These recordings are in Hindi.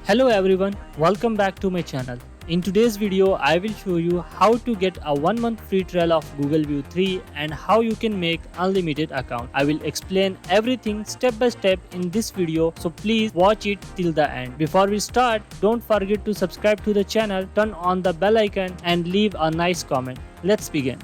Hello everyone, welcome back to my channel. In today's video, I will show you how to get a 1 month free trial of Google View 3 and how you can make unlimited account. I will explain everything step by step in this video, so please watch it till the end. Before we start, don't forget to subscribe to the channel, turn on the bell icon and leave a nice comment. Let's begin.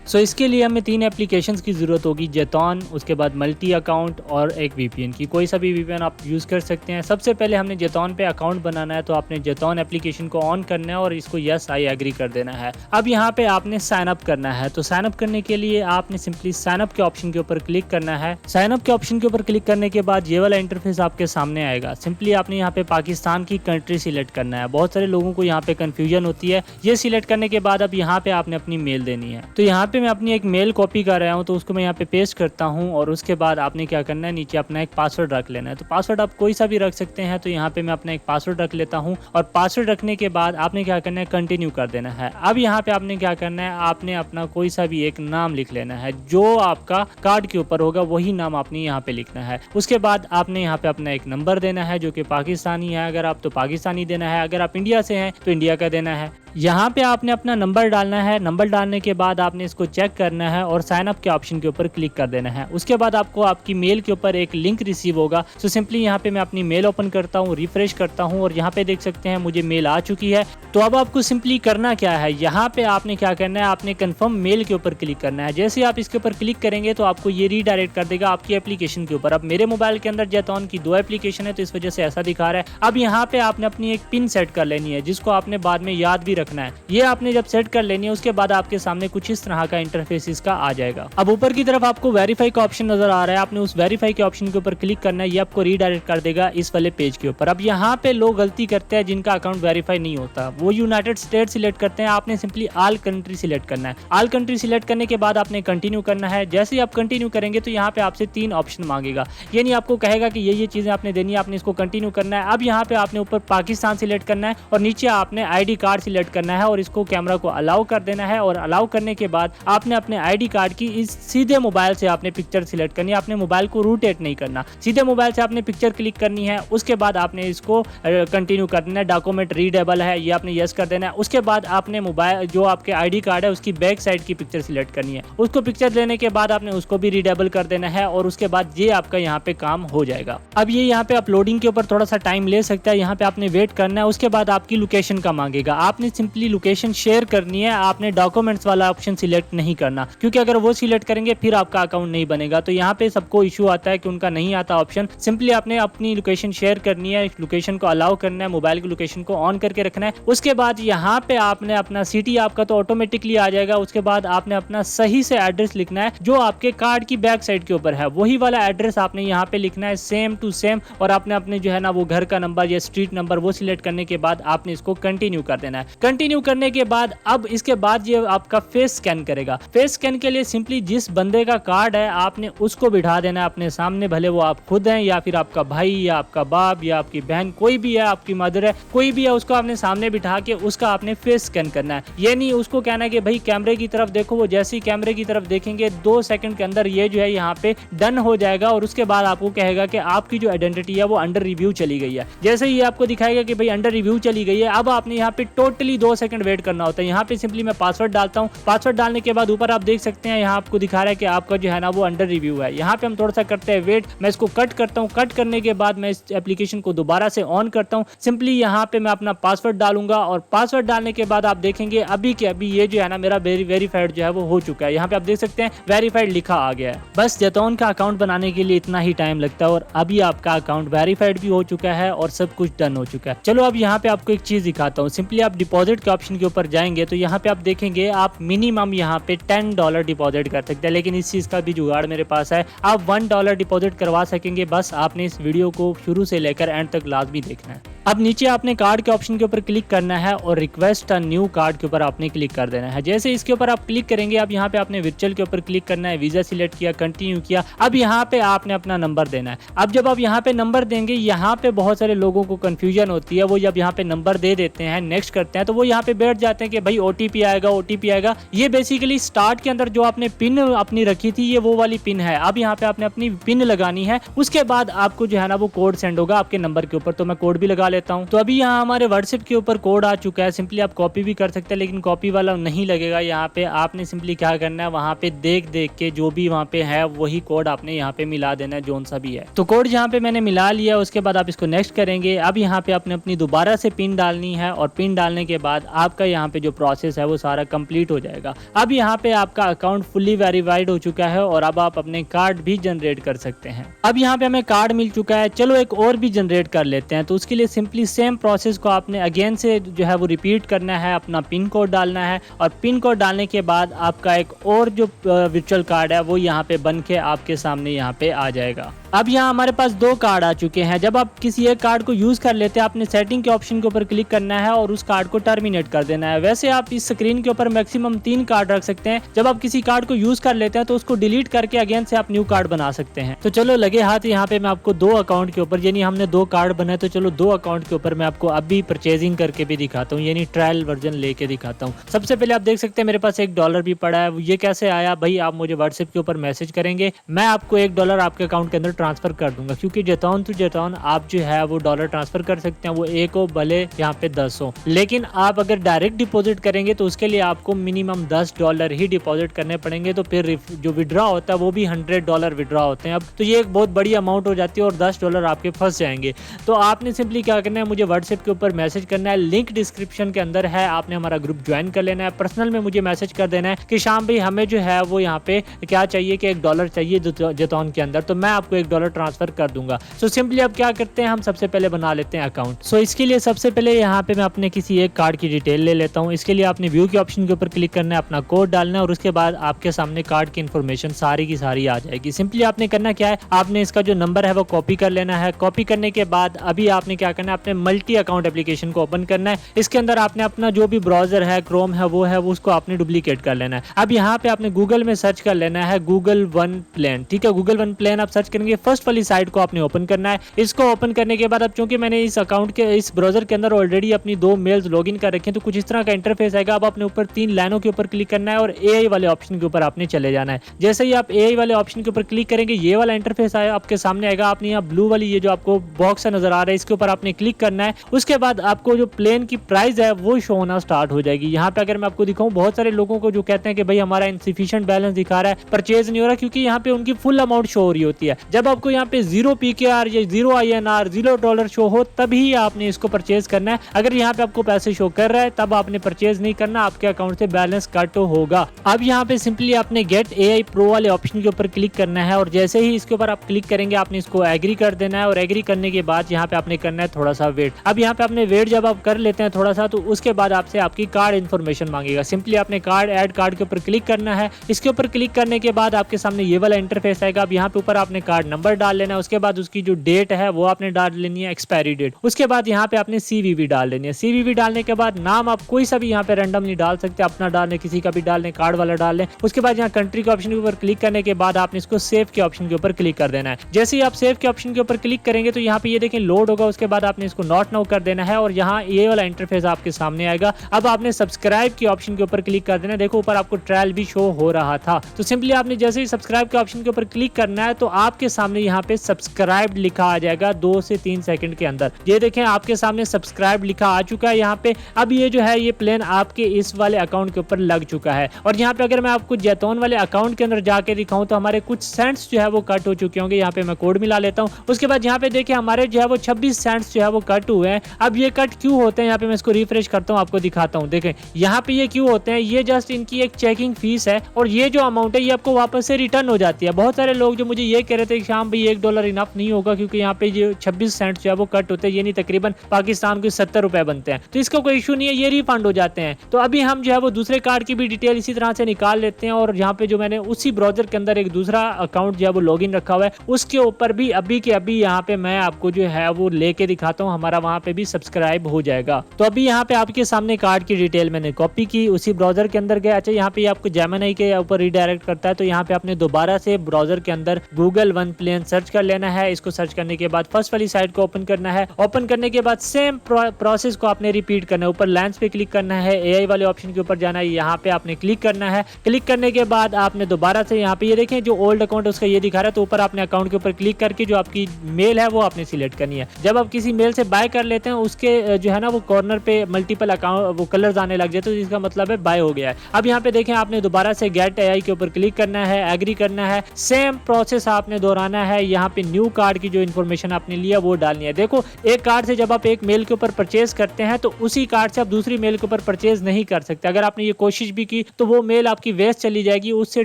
सो इसके लिए हमें 3 एप्लीकेशंस की ज़रूरत होगी, जेटॉन, उसके बाद मल्टी अकाउंट और एक वीपीएन की। कोई सा भी वीपीएन आप यूज़ कर सकते हैं। सबसे पहले हमने जेटॉन पे अकाउंट बनाना है, तो आपने जेटॉन एप्लीकेशन को ऑन करना है और इसको यस आई एग्री कर देना है। अब यहाँ पे आपने साइन अप करना है, तो साइन अप करने के लिए आपने सिंपली साइन अप के ऑप्शन के ऊपर क्लिक करना है। साइन अप के ऑप्शन के ऊपर क्लिक करने के बाद ये वाला इंटरफेस आपके सामने आएगा। सिंपली आपने यहाँ पे पाकिस्तान की कंट्री सिलेक्ट करना है। बहुत सारे लोगों को यहाँ पे कन्फ्यूजन होती है। ये सिलेक्ट करने के बाद अब यहाँ पे आपने अपनी मेल देनी है। तो यहाँ पे मैं अपनी एक मेल कॉपी कर रहा हूँ, तो उसको मैं यहाँ पे पेस्ट करता हूँ और उसके बाद आपने क्या करना है, नीचे अपना एक पासवर्ड रख लेना है। तो पासवर्ड आप कोई सा भी रख सकते हैं। तो यहाँ पे मैं अपना एक पासवर्ड रख लेता हूँ और पासवर्ड रखने के बाद आपने क्या करना है, कंटिन्यू कर देना है। अब यहाँ पे आपने क्या करना है, आपने अपना कोई सा भी एक नाम लिख लेना है। जो आपका कार्ड के ऊपर होगा वही नाम आपने यहाँ पे लिखना है। उसके बाद आपने यहाँ पे अपना एक नंबर देना है जो कि पाकिस्तानी है। अगर आप तो पाकिस्तानी देना है, अगर आप इंडिया से हैं तो इंडिया का देना है। यहाँ पे आपने अपना नंबर डालना है। नंबर डालने के बाद आपने इसको चेक करना है और साइन अप के ऑप्शन के ऊपर क्लिक कर देना है। उसके बाद आपको आपकी मेल के ऊपर एक लिंक रिसीव होगा। सो सिंपली यहाँ पे मैं अपनी मेल ओपन करता हूँ, रिफ्रेश करता हूँ और यहाँ पे देख सकते हैं मुझे मेल आ चुकी है। तो अब आपको सिंपली करना क्या है, यहाँ पे आपने क्या करना है, आपने कंफर्म मेल के ऊपर क्लिक करना है। जैसे आप इसके ऊपर क्लिक करेंगे तो आपको ये रीडायरेक्ट कर देगा आपकी एप्लीकेशन के ऊपर। अब मेरे मोबाइल के अंदर जेटॉन की 2 एप्लीकेशन है, तो इस वजह से ऐसा दिखा रहा है। अब यहाँ पे आपने अपनी एक पिन सेट कर लेनी है, जिसको आपने बाद में याद भी रखना है। ये आपने जब सेट कर लेनी है, उसके बाद आपके सामने कुछ इस तरह का इंटरफेस इसका आ जाएगा। अब ऊपर की तरफ आपको वेरीफाई का ऑप्शन नजर आ रहा है, आपने उस वेरीफाई के ऑप्शन के ऊपर क्लिक करना है। ये आपको रीडायरेक्ट कर देगा इस वाले पेज के ऊपर। अब यहाँ पे लोग गलती करते हैं जिनका अकाउंट वेरीफाई नहीं होता, वो यूनाइटेड स्टेट सिलेक्ट करते हैं। आपने सिंपली ऑल कंट्री सिलेक्ट करना है। ऑल कंट्री सिलेक्ट करने के बाद आपने कंटिन्यू करना है। जैसे ही आप कंटिन्यू करेंगे तो यहाँ पे आपसे 3 ऑप्शन मांगेगा, यानी आपको कहेगा कि ये चीजें आपने देनी है, आपने इसको कंटिन्यू करना है। अब यहाँ पे आपने ऊपर पाकिस्तान सिलेक्ट करना है और नीचे आपने आईडी कार्ड सिलेक्ट करना है और इसको कैमरा को अलाउ कर देना है। और अलाउ करने के बाद आपने अपने आईडी कार्ड की इस सीधे मोबाइल से आपने पिक्चर सिलेक्ट करनी है। आपने मोबाइल को रोटेट नहीं करना, सीधे मोबाइल से आपने पिक्चर क्लिक करनी है। उसके बाद आपने इसको कंटिन्यू कर देना है। डॉक्यूमेंट रीडेबल है, ये आपने यस कर देना है। उसके बाद आपने मोबाइल जो आपके आईडी कार्ड है उसकी बैक साइड की पिक्चर सिलेक्ट करनी है। उसको पिक्चर लेने के बाद आपने उसको भी रीडेबल कर देना है और उसके बाद ये आपका यहाँ पे काम हो जाएगा। अब ये यहाँ पे अपलोडिंग के ऊपर थोड़ा सा टाइम ले सकता है, यहाँ पे आपने वेट करना है। उसके बाद आपकी लोकेशन का मांगेगा, आपने सिंपली लोकेशन शेयर करनी है। आपने डॉक्यूमेंट्स वाला ऑप्शन सिलेक्ट नहीं करना, क्योंकि अगर वो सिलेक्ट करेंगे फिर आपका अकाउंट नहीं बनेगा। तो यहाँ पे सबको इशू आता है कि उनका नहीं आता ऑप्शन। सिंपली आपने अपनी लोकेशन शेयर करनी है, लोकेशन को अलाउ करना है, मोबाइल की लोकेशन को ऑन करके रखना है। उसके बाद यहाँ पे आपने अपना सिटी आपका तो ऑटोमेटिकली आ जाएगा। उसके बाद आपने अपना सही से एड्रेस लिखना है, जो आपके कार्ड की बैक साइड के ऊपर है वही वाला एड्रेस आपने यहाँ पे लिखना है, सेम टू सेम। और आपने अपने जो है ना वो घर का नंबर या स्ट्रीट नंबर वो सिलेक्ट करने के बाद आपने इसको कंटिन्यू कर देना है। कंटिन्यू करने के बाद अब इसके बाद ये आपका फेस स्कैन करेगा। फेस स्कैन के लिए सिंपली जिस बंदे का कार्ड है आपने उसको बिठा देना है अपने सामने, भले वो आप खुद हैं या फिर आपका भाई या आपका बाप या आपकी बहन, कोई भी है, आपकी मदर है, कोई भी है, उसको आपने सामने बिठा के उसका आपने फेस स्कैन करना है। ये नहीं उसको कहना है कि भाई कैमरे की तरफ देखो। वो जैसे ही कैमरे की तरफ देखेंगे 2 सेकंड के अंदर ये जो है यहाँ पे डन हो जाएगा और उसके बाद आपको कहेगा कि आपकी जो आइडेंटिटी है वो अंडर रिव्यू चली गई है। जैसे ही आपको दिखाएगा कि भाई अंडर रिव्यू चली गई है, अब आपने यहाँ पे टोटली 2 सेकंड वेट करना होता है। यहाँ पे सिंपली मैं पासवर्ड डालता हूँ। पासवर्ड डालने के बाद ऊपर आप देख सकते हैं यहाँ आपको दिखा रहा है कि आपका जो है ना वो अंडर रिव्यू है। यहाँ पे हम थोड़ा सा करते हैं वेट। मैं इसको कट करता हूँ। कट करने के बाद मैं इस एप्लीकेशन को दोबारा से ऑन करता हूँ। सिंपली यहाँ पे मैं अपना पासवर्ड डालूंगा और पासवर्ड डालने के बाद आप देखेंगे अभी के अभी ये जो है ना मेरा वेरीफाइड जो है वो हो चुका है। यहाँ पे आप देख सकते हैं वेरीफाइड लिखा आ गया है। बस जेटॉन का अकाउंट बनाने के लिए इतना ही टाइम लगता है और अभी आपका अकाउंट वेरीफाइड भी हो चुका है और सब कुछ डन हो चुका है। चलो अब यहाँ पे आपको एक चीज दिखाता हूँ। सिंपली आप डिपॉजिट के ऑप्शन के ऊपर जाएंगे तो यहाँ पे आप देखेंगे आप मिनिमम यहाँ पे $10 डिपॉजिट कर सकते हैं, लेकिन इस चीज का भी जुगाड़ मेरे पास है। आप $1 डिपॉजिट करवा सकेंगे। बस आपने इस वीडियो को शुरू से लेकर एंड तक लाजमी देखना है। अब नीचे आपने कार्ड के ऑप्शन के ऊपर क्लिक करना है और रिक्वेस्ट अ न्यू कार्ड के ऊपर आपने क्लिक कर देना है। जैसे इसके ऊपर आप क्लिक करेंगे, अब यहाँ पे आपने वर्चुअल के ऊपर क्लिक करना है, वीजा सिलेक्ट किया, कंटिन्यू किया। अब यहाँ पे आपने अपना नंबर देना है। अब जब आप यहाँ पे नंबर देंगे, यहाँ पे बहुत सारे लोगों को कंफ्यूजन होती है, वो जब यहाँ पे नंबर दे देते हैं, नेक्स्ट करते हैं, तो वो यहाँ पे बैठ जाते हैं कि भाई ओटीपी आएगा, ओटीपी आएगा। ये बेसिकली स्टार्ट के अंदर जो आपने पिन अपनी रखी थी, ये वो वाली पिन है। अब यहाँ पे आपने अपनी पिन लगानी है, उसके बाद आपको जो है ना वो कोड सेंड होगा आपके नंबर के ऊपर। तो मैं कोड भी लगा लेता हूँ। तो अभी यहाँ हमारे व्हाट्सएप के ऊपर कोड आ चुका है। सिंपली आप कॉपी भी कर सकते हैं, लेकिन कॉपी वाला नहीं लगेगा। यहाँ पे आपने सिंपली क्या करना है, वहाँ पे देख देख के जो भी वहाँ पे है वही कोड आपने यहाँ पे मिला देना है, जोन सा भी है। तो कोड यहाँ पे मैंने मिला लिया, उसके बाद आप इसको नेक्स्ट करेंगे। अब यहाँ पे आपने अपनी दोबारा से पिन डालनी है और पिन डालने के बाद आपका यहाँ पे जो प्रोसेस है वो सारा कंप्लीट हो जाएगा। अब यहाँ पे आपका अकाउंट फुल्ली वेरीफाइड हो चुका है और अब आप अपने कार्ड भी जनरेट कर सकते हैं। अब यहाँ पे हमें कार्ड मिल चुका है, चलो एक और भी जनरेट कर लेते हैं। तो उसके लिए सिंपली सेम प्रोसेस को आपने अगेन से जो है वो रिपीट करना है, अपना पिन कोड डालना है और पिन कोड डालने के बाद आपका एक और जो वर्चुअल कार्ड है वो यहाँ पे बन के आपके सामने यहाँ पे आ जाएगा। अब यहाँ हमारे पास 2 कार्ड आ चुके हैं। जब आप किसी एक कार्ड को यूज कर लेते हैं, आपने सेटिंग के ऑप्शन के ऊपर क्लिक करना है और उस कार्ड को टर्मिनेट कर देना है। वैसे आप इस स्क्रीन के ऊपर मैक्सिमम 3 कार्ड रख सकते हैं। जब आप किसी कार्ड को यूज कर लेते हैं तो उसको डिलीट करके अगेन से आप न्यू कार्ड बना सकते हैं। तो चलो लगे हाथ यहाँ पे मैं आपको 2 अकाउंट के ऊपर, यानी हमने 2 कार्ड बनाए, तो चलो 2 अकाउंट के ऊपर मैं आपको अभी परचेजिंग करके भी दिखाता हूँ, यानी ट्रायल वर्जन लेके दिखाता हूँ। सबसे पहले आप देख सकते हैं मेरे पास $1 भी पड़ा है। ये कैसे आया भाई, आप मुझे व्हाट्सएप के ऊपर मैसेज करेंगे, मैं आपको $1 आपके अकाउंट के अंदर ट्रांसफर कर दूंगा, क्योंकि जेतौन टू जेतौन आप जो है वो डॉलर ट्रांसफर कर सकते हैं। वो 1 हो भले यहाँ पे 10 हो, लेकिन आप अगर डायरेक्ट डिपॉजिट करेंगे तो उसके लिए आपको मिनिमम $10 ही डिपॉजिट करने पड़ेंगे। तो फिर जो विड्रॉ होता है वो भी $100 विड्रॉ होते हैं। अब तो ये एक बहुत बड़ी अमाउंट हो जाती है और $10 आपके फंस जाएंगे। तो आपने सिंपली क्या करना है, मुझे व्हाट्सएप के ऊपर मैसेज करना है, लिंक डिस्क्रिप्शन के अंदर है, आपने हमारा ग्रुप ज्वाइन कर लेना है। पर्सनल में मुझे मैसेज कर देना है कि शाम भाई हमें जो है वो यहाँ पे क्या चाहिए कि $1 चाहिए जेतौन के अंदर, तो मैं आपको $1 ट्रांसफर कर दूंगा। सो सिंपली अब क्या करते हैं, हम सबसे पहले बना लेते हैं अकाउंट। सो इसके लिए सबसे पहले यहाँ पे मैं अपने किसी एक कार्ड की डिटेल ले लेता हूँ। इसके लिए आपने व्यू के ऑप्शन के ऊपर क्लिक करना है, अपना कोड डालना है और उसके बाद आपके सामने कार्ड की इन्फॉर्मेशन सारी की सारी आ जाएगी। सिंपली आपने करना क्या है, आपने इसका जो नंबर है वो कॉपी कर लेना है। कॉपी करने के बाद अभी आपने क्या करना है, अपने मल्टी अकाउंट एप्लीकेशन को ओपन करना है। इसके अंदर आपने अपना जो भी ब्राउजर है, क्रोम है, वो उसको आपने डुप्लीकेट कर लेना है। अब यहाँ पे आपने गूगल में सर्च कर लेना है गूगल वन प्लेन। ठीक है, गूगल वन प्लेन आप सर्च करेंगे, फर्स्ट वाली साइट को आपने ओपन करना है। इसको ओपन करने के बाद अब चूंकि मैंने इस अकाउंट के इस ब्राउजर के अंदर ऑलरेडी अपनी 2 मेल्स लॉगिन कर रखे हैं, तो कुछ इस तरह का इंटरफेस आएगा। अब अपने ऊपर 3 लाइनों के ऊपर क्लिक करना है और एआई वाले ऑप्शन के ऊपर आपने चले जाना है। जैसे ही आप एआई वाले ऑप्शन के ऊपर क्लिक करेंगे, ये वाला इंटरफेस आया आपके सामने आएगा। आपने यहाँ ब्लू वाली ये जो आपको बॉक्स नजर आ रहा है, इसके ऊपर आपने क्लिक करना है। उसके बाद आपको जो प्लेन की प्राइस है वो शो होना स्टार्ट हो जाएगी। यहाँ पे अगर मैं आपको दिखाऊं, बहुत सारे लोगों को जो कहते हैं कि भाई हमारा इनसफिशिएंट बैलेंस दिखा रहा है, परचेज नहीं हो रहा, क्योंकि यहाँ पे उनकी फुल अमाउंट शो हो रही होती है। जब आपको यहाँ पे 0 PKR या 0 INR $0 शो हो तभी आपने इसको परचेज करना है। अगर यहाँ पे आपको पैसे शो कर रहा है तब आपने परचेज नहीं करना, आपके अकाउंट से बैलेंस कट होगा। अब यहाँ पे सिंपली आपने गेट AI प्रो वाले ऑप्शन के ऊपर क्लिक करना है और जैसे ही इसके ऊपर आप क्लिक करेंगे आपने इसको एग्री कर देना है और एग्री करने के बाद यहाँ पे आपने करना है थोड़ा सा वेट। अब यहाँ पे आपने वेट जब आप कर लेते हैं थोड़ा सा, तो उसके बाद आपसे आपकी कार्ड इन्फॉर्मेशन मांगेगा। सिंपली आपने कार्ड ऐड कार्ड के ऊपर क्लिक करना है। इसके ऊपर क्लिक करने के बाद आपके सामने ये वाला इंटरफेस आएगा। अब यहाँ पे ऊपर आपने कार्ड नंबर डाल लेना है, उसके बाद उसकी जो डेट है वो आपने डाल लेनी है, एक्सपायरी डेट। उसके बाद यहाँ पे आपने CVV डाल लेनी है। CVV डालने के बाद नाम आप कोई सा भी यहाँ पे रैंडमली डाल सकते हैं, अपना डाल लें, किसी का भी डाल लें, कार्ड वाला डाल लें। उसके बाद यहाँ कंट्री के ऑप्शन के ऊपर क्लिक करने के बाद आपने इसको सेव के ऑप्शन के ऊपर क्लिक कर देना है। जैसे ही आप सेव के ऑप्शन के ऊपर क्लिक करेंगे तो यहाँ पे ये देखें लोड होगा। उसके बाद आपने इसको नॉट नाउ कर देना है और यहाँ ये वाला इंटरफेस आपके सामने आएगा। अब आपने सब्सक्राइब के ऑप्शन के ऊपर क्लिक कर देना है। देखो ऊपर आपको ट्रायल भी शो हो रहा था। तो सिंपली आपने जैसे ही सब्सक्राइब के ऑप्शन के ऊपर क्लिक करना है तो आपके सामने यहाँ पे सब्सक्राइब लिखा आ जाएगा 2 से 3 सेकंड के अंदर। ये देखें आपके सामने सब्सक्राइब लिखा आ चुका है यहाँ पे। अब ये जो है ये प्लान आपके इस वाले अकाउंट के ऊपर लग चुका है। और यहाँ पे अगर मैं आपको जेतौन वाले अकाउंट के अंदर जाके दिखाऊं तो हमारे कुछ सेंट्स जो है वो कट हो चुके होंगे। यहाँ पे मैं कोड मिला लेता हूँ। उसके बाद यहाँ पे देखिए हमारे जो है वो 26 सेंट्स जो है वो कट हुए हैं। अब ये कट क्यों होते हैं, यहाँ पे मैं इसको रिफ्रेश करता हूँ, आपको दिखाता हूँ। देखें यहाँ पे ये क्यों होते हैं, ये जस्ट इनकी एक चेकिंग फीस है और ये जो अमाउंट है ये आपको वापस से रिटर्न हो जाती है। बहुत सारे लोग जो मुझे ये कह रहे थे कि इस्लाम भाई $1 इनफ नहीं होगा, क्योंकि यहाँ पे जो 26 सेंट जो है वो कट होते हैं, ये नहीं तकरीबन पाकिस्तान के 70 रुपए बनते हैं। तो इसका कोई इशू नहीं है, ये रिफंड हो जाते हैं। तो अभी हम जो है वो दूसरे कार्ड की भी डिटेल इसी तरह से निकाल लेते हैं, और यहाँ पे जो मैंने उसी ब्राउजर के अंदर एक दूसरा अकाउंट जो है वो लॉगिन रखा हुआ है, उसके ऊपर भी अभी के अभी यहाँ पे मैं आपको जो है वो लेके दिखाता हूँ, हमारा वहाँ पे भी सब्सक्राइब हो जाएगा। तो अभी यहाँ पे आपके सामने कार्ड की डिटेल मैंने कॉपी की, उसी ब्राउजर के अंदर गया। अच्छा, यहाँ पे आपको जेमिनी के ऊपर रिडायरेक्ट करता है, तो यहाँ पे आपने दोबारा से ब्राउजर के अंदर गूगल वन प्लेन सर्च कर लेना है। इसको सर्च करने के बाद फर्स्ट वाली साइट को ओपन करना है। ओपन करने के बाद सेम प्रोसेस को आपने रिपीट करना है। ऊपर लेंस पे क्लिक करना है, एआई वाले ऑप्शन के ऊपर जाना है, यहाँ पे आपने क्लिक करना है। क्लिक करने के बाद आपने दोबारा से यहाँ पे ये देखें जो ओल्ड अकाउंट है उसका ये दिखा रहा है, तो ऊपर आपने अकाउंट के ऊपर क्लिक करके जो आपकी मेल है वो आपने सिलेक्ट करनी है। जब आप किसी मेल से बाय कर लेते हैं, उसके जो है ना वो कॉर्नर पे मल्टीपल अकाउंट वो कलर्स आने लग जाते हैं, तो इसका मतलब है बाय हो गया है। अब यहाँ पे देखें आपने दोबारा से गेट एआई के ऊपर क्लिक करना है, एग्री करना है, सेम प्रोसेस आपने दोहराना है। यहाँ पे न्यू कार्ड की जो इन्फॉर्मेशन आपने लिया वो डालनी है। देखो, एक कार्ड से जब आप एक मेल के ऊपर परचेज करते हैं तो उसी कार्ड से आप दूसरी मेल के ऊपर परचेज नहीं कर सकते। अगर आपने ये कोशिश भी की तो वो मेल आपकी वेस्ट चली जाएगी, उससे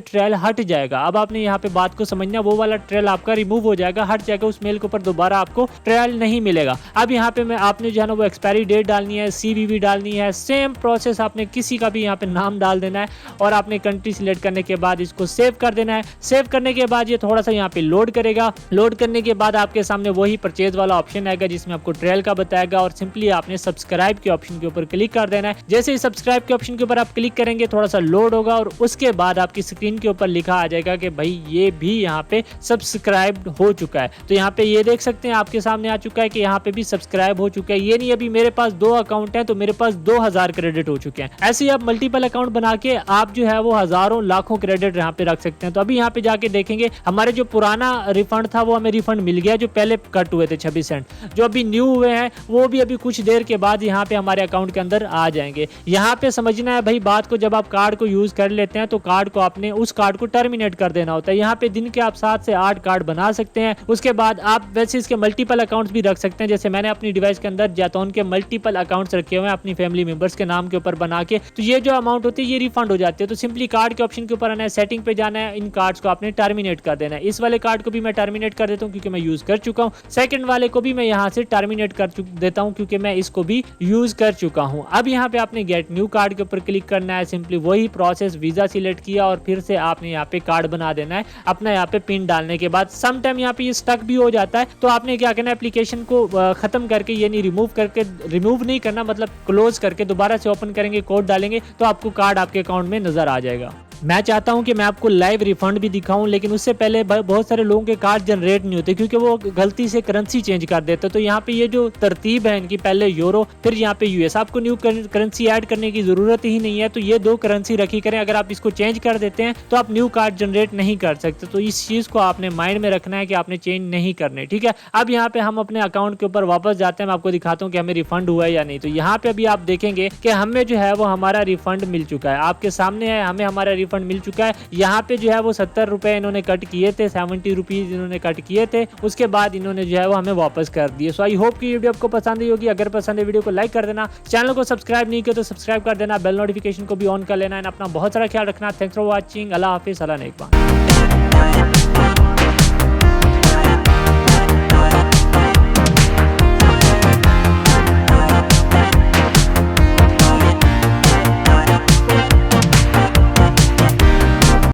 ट्रेल हट जाएगा। अब आपने यहाँ पे बात को समझना, वो वाला ट्रेल आपका रिमूव हो जाएगा, हट जाएगा, उस मेल के ऊपर दोबारा आपको ट्रेल नहीं मिलेगा। अब यहाँ पे मैं आपने जो है ना वो एक्सपायरी डेट डालनी है, सीवीवी डालनी है, सेम प्रोसेस आपने किसी का भी यहाँ पे नाम डाल देना है, और आपने कंट्री सिलेक्ट करने के बाद इसको सेव कर देना है। सेव करने के बाद ये थोड़ा सा यहाँ पे लोड करेगा। लोड करने के बाद आपके सामने वही परचेज वाला ऑप्शन आएगा जिसमें आपको ट्रेल का बताएगा, और सिंपली आपने सब्सक्राइब के ऑप्शन के ऊपर क्लिक कर देना है। जैसे ही सब्सक्राइब के ऑप्शन के ऊपर आप क्लिक करेंगे, थोड़ा सा लोड होगा, और उसके बाद आपकी स्क्रीन के ऊपर लिखा आ जाएगा कि भाई ये भी यहाँ पे सब्सक्राइब हो चुका है। तो यहाँ पे ये देख सकते हैं आपके सामने आ चुका है कि यहाँ पे भी सब्सक्राइब हो चुका है। ये नहीं अभी मेरे पास 2 अकाउंट है तो मेरे पास 2000 क्रेडिट हो चुके हैं। ऐसे ही आप मल्टीपल अकाउंट बना के आप जो है वो हजारों लाखों क्रेडिट यहाँ पे रख सकते हैं। तो अभी यहाँ पे जाके देखेंगे हमारे जो पुराना रिफंड था वो हमें रिफंड मिल गया, जो पहले कट हुए थे 26 सेंट। जो अभी न्यू हुए हैं वो भी अभी कुछ देर के बाद यहाँ पे हमारे अकाउंट के अंदर आ जाएंगे। यहाँ पे समझना है भाई बात को, जब आप कार्ड को यूज कर लेते हैं तो कार्ड को आपने उस कार्ड को टर्मिनेट कर देना होता है। यहाँ पे दिन के आप 7 से 8 कार्ड बना सकते हैं। उसके बाद आप वैसे इसके मल्टीपल अकाउंट्स भी रख सकते हैं। जैसे मैंने अपनी डिवाइस के अंदर जैतून के मल्टीपल अकाउंट्स रखे हुए हैं अपनी फैमिली मेंबर्स के नाम के ऊपर बना के, तो ये जो अमाउंट होती है ये रिफंड हो जाती है। तो सिंपली कार्ड के ऑप्शन के ऊपर आना है, सेटिंग पे जाना है, इन कार्ड्स को आपने टर्मिनेट कर देना है। इस वाले कार्ड को भी मैं टर्मिनेट कर देता हूँ क्योंकि मैं यूज कर चुका हूँ। सेकंड वाले को भी मैं यहाँ से टर्मिनेट कर देता हूँ क्योंकि मैं इसको भी यूज कर चुका हूँ। अब यहाँ पे आपने गेट न्यू कार्ड के ऊपर क्लिक करना है, सिंपली वही प्रोसेस, वीजा सिलेक्ट किया और फिर से आपने यहाँ पे कार्ड बना देना है अपना। यहाँ पे पिन डालने के बाद सम टाइम यहाँ पे ये स्टक भी हो जाता है, तो आपने क्या करना है, एप्लीकेशन को खत्म करके, ये नहीं रिमूव नहीं करना, मतलब क्लोज करके दोबारा से ओपन करेंगे, कोड डालेंगे तो आपको कार्ड आपके अकाउंट में नजर आ जाएगा। मैं चाहता हूं कि मैं आपको लाइव रिफंड भी दिखाऊं, लेकिन उससे पहले बहुत सारे लोगों के कार्ड जनरेट नहीं होते क्योंकि वो गलती से करेंसी चेंज कर देते। तो यहाँ पे ये जो तरतीब है इनकी, पहले यूरो फिर यहाँ पे यूएस, आपको न्यू करेंसी ऐड करने की जरूरत ही नहीं है। तो ये 2 करेंसी रखी करें, अगर आप इसको चेंज कर देते हैं तो आप न्यू कार्ड जनरेट नहीं कर सकते। तो इस चीज को आपने माइंड में रखना है कि आपने चेंज नहीं करने, ठीक है। अब यहाँ पे हम अपने अकाउंट के ऊपर वापस जाते हैं, मैं आपको दिखाता हूँ कि हमें रिफंड हुआ है या नहीं। तो यहाँ पे अभी आप देखेंगे कि हमें जो है वो हमारा रिफंड मिल चुका है, आपके सामने है, हमें हमारा रिफंड मिल चुका है। यहाँ पे जो है वो 70 रुपए इन्होंने कट किए थे, 70 रुपीज इन्होंने कट किए थे, उसके बाद इन्होंने जो है वो हमें वापस कर दिए। सो आई होप कि वीडियो आपको पसंद आई होगी। अगर पसंद है वीडियो को लाइक कर देना, चैनल को सब्सक्राइब नहीं किया तो सब्सक्राइब कर देना, बेल नोटिफिकेशन को भी ऑन कर लेना है। अपना बहुत सारा ख्याल रखना। Thanks for watching. अल्लाह हाफिज। अल्लाह नेकबान।